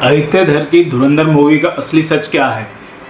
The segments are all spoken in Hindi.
आदित्य धर की धुरंधर मूवी का असली सच क्या है?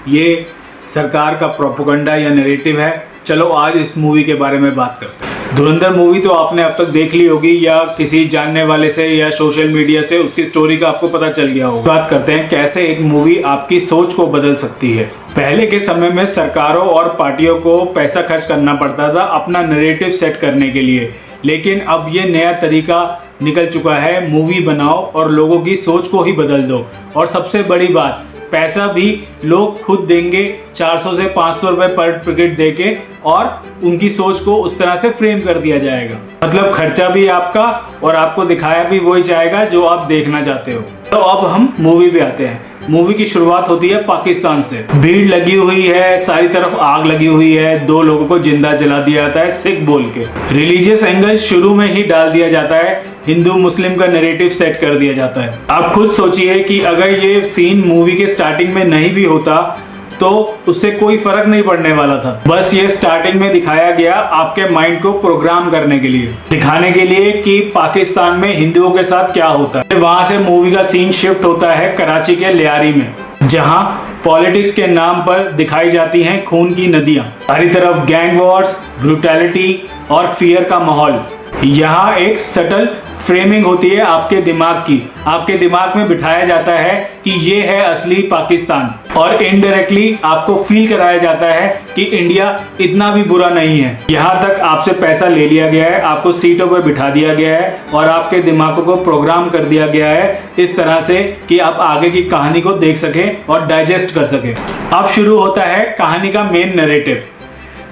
ये सरकार का प्रोपेगेंडा या नैरेटिव है? चलो आज इस मूवी के बारे में बात करते हैं। धुरंधर मूवी तो आपने अब तक देख ली होगी या किसी जानने वाले से या सोशल मीडिया से उसकी स्टोरी का आपको पता चल गया होगा। बात करते हैं कैसे एक मूवी आपकी सोच को बदल सकती है। पहले के समय में सरकारों और पार्टियों को पैसा खर्च करना पड़ता था अपना नैरेटिव सेट करने के लिए, लेकिन अब ये नया तरीका निकल चुका है। मूवी बनाओ और लोगों की सोच को ही बदल दो। और सबसे बड़ी बात, पैसा भी लोग खुद देंगे, 400 से 500 रुपए पर टिकट देके, और उनकी सोच को उस तरह से फ्रेम कर दिया जाएगा। मतलब खर्चा भी आपका और आपको दिखाया भी वही जाएगा जो आप देखना चाहते हो। तो अब हम मूवी पे आते हैं। मूवी की शुरुआत होती है पाकिस्तान से। भीड़ लगी हुई है, सारी तरफ आग लगी हुई है, 2 लोगों को जिंदा जला दिया जाता है सिख बोल के। रिलीजियस एंगल शुरू में ही डाल दिया जाता है, हिंदू मुस्लिम का नैरेटिव सेट कर दिया जाता है। आप खुद सोचिए कि अगर ये सीन मूवी के स्टार्टिंग में नहीं भी होता तो उससे कोई फर्क नहीं पड़ने वाला था। बस ये स्टार्टिंग में दिखाया गया आपके माइंड को प्रोग्राम करने के लिए, दिखाने के लिए कि पाकिस्तान में हिंदुओं के साथ क्या होता है। वहां से मूवी का सीन शिफ्ट होता है कराची के लियारी में, जहां पॉलिटिक्स के नाम पर दिखाई जाती हैं खून की नदियां। सारी तरफ गैंग वॉर्स, ब्रूटैलिटी और फियर का माहौल। यहाँ एक सटल फ्रेमिंग होती है आपके दिमाग की। आपके दिमाग में बिठाया जाता है कि ये है असली पाकिस्तान, और इनडायरेक्टली आपको फील कराया जाता है कि इंडिया इतना भी बुरा नहीं है। यहाँ तक आपसे पैसा ले लिया गया है, आपको सीटों पर बिठा दिया गया है और आपके दिमागों को प्रोग्राम कर दिया गया है इस तरह से कि आप आगे की कहानी को देख सकें और डाइजेस्ट कर सकें। अब शुरू होता है कहानी का मेन नैरेटिव।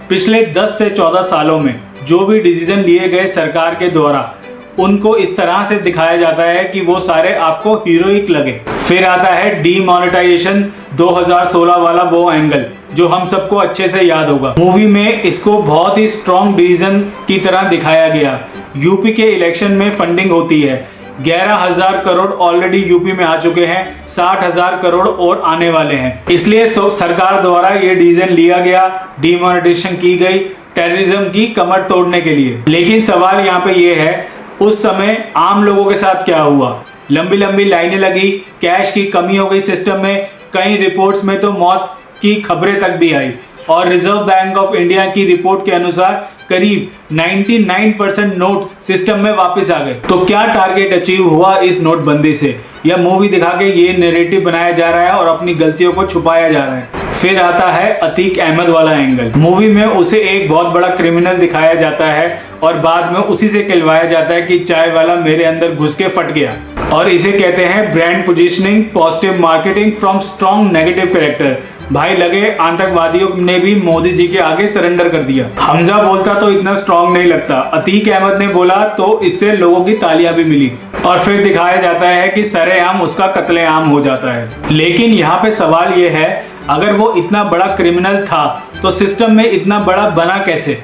पिछले 10 से 14 सालों में जो भी डिसीजन लिए गए सरकार के द्वारा, उनको इस तरह से दिखाया जाता है कि वो सारे आपको हीरोइक लगे। फिर आता है डीमोनेटाइजेशन 2016 वाला वो एंगल जो हम सबको अच्छे से याद होगा। मूवी में इसको बहुत ही स्ट्रॉन्ग डिसीजन की तरह दिखाया गया। यूपी के इलेक्शन में फंडिंग होती है, 11,000 करोड़ ऑलरेडी यूपी में आ चुके हैं, 60,000 करोड़ और आने वाले हैं। इसलिए सरकार द्वारा ये डिसीजन लिया गया, डीमोनेटाइजेशन की गई टेररिज्म की कमर तोड़ने के लिए। लेकिन सवाल यहाँ पे ये है, उस समय आम लोगों के साथ क्या हुआ? लंबी लंबी लाइनें लगी, कैश की कमी हो गई सिस्टम में, कई रिपोर्ट्स में तो मौत की खबरें तक भी आई। और रिजर्व बैंक ऑफ इंडिया की रिपोर्ट के अनुसार करीब 99% नोट सिस्टम में वापस आ गए। तो क्या टारगेट अचीव हुआ इस नोटबंदी से? यह मूवी दिखा के ये नैरेटिव बनाया जा रहा है और अपनी गलतियों को छुपाया जा रहा है। फिर आता है अतीक अहमद वाला एंगल। मूवी में उसे एक बहुत बड़ा क्रिमिनल दिखाया जाता है और बाद में उसी से कहलवाया जाता है कि चाय वाला मेरे अंदर घुस के फट गया। और इसे कहते हैं brand positioning, positive marketing from strong negative character. भाई लगे आतंकवादियों ने भी मोदी जी के आगे सरेंडर कर दिया। हमजा बोलता तो इतना स्ट्रॉन्ग नहीं लगता, अतीक अहमद ने बोला तो इससे लोगों की तालियां भी मिली। और फिर दिखाया जाता है कि सरेआम उसका कत्लेआम हो जाता है। लेकिन यहाँ पे सवाल ये है, अगर वो इतना बड़ा क्रिमिनल था तो सिस्टम में इतना बड़ा बना कैसे?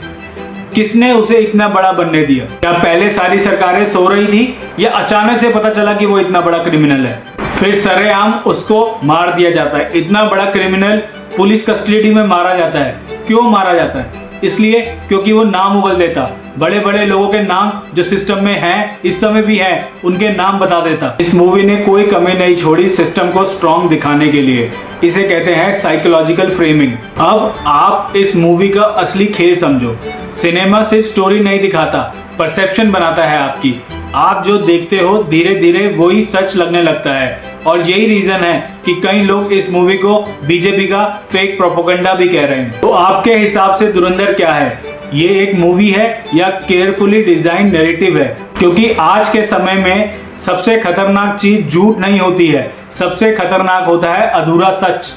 किसने उसे इतना बड़ा बनने दिया? क्या पहले सारी सरकारें सो रही थी या अचानक से पता चला कि वो इतना बड़ा क्रिमिनल है? फिर सरेआम उसको मार दिया जाता है। इतना बड़ा क्रिमिनल पुलिस कस्टडी में मारा जाता है। क्यों मारा जाता है? इसलिए क्योंकि वो नाम उगल देता, बड़े बड़े लोगों के नाम जो सिस्टम में हैं, इस समय भी हैं, उनके नाम बता देता। इस मूवी ने कोई कमी नहीं छोड़ी सिस्टम को स्ट्रॉन्ग दिखाने के लिए। इसे कहते हैं साइकोलॉजिकल फ्रेमिंग। अब आप इस मूवी का असली खेल समझो। सिनेमा सिर्फ स्टोरी नहीं दिखाता, परसेप्शन बनाता है आपकी। आप जो देखते हो धीरे धीरे वही सच लगने लगता है। और यही रीजन है कि कई लोग इस मूवी को बीजेपी का फेक प्रोपेगेंडा भी कह रहे हैं। तो आपके हिसाब से धुरंधर क्या है? ये एक मूवी है या केयरफुली डिजाइन नैरेटिव है? क्योंकि आज के समय में सबसे खतरनाक चीज झूठ नहीं होती है, सबसे खतरनाक होता है अधूरा सच।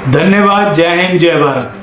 धन्यवाद। जय हिंद, जय भारत।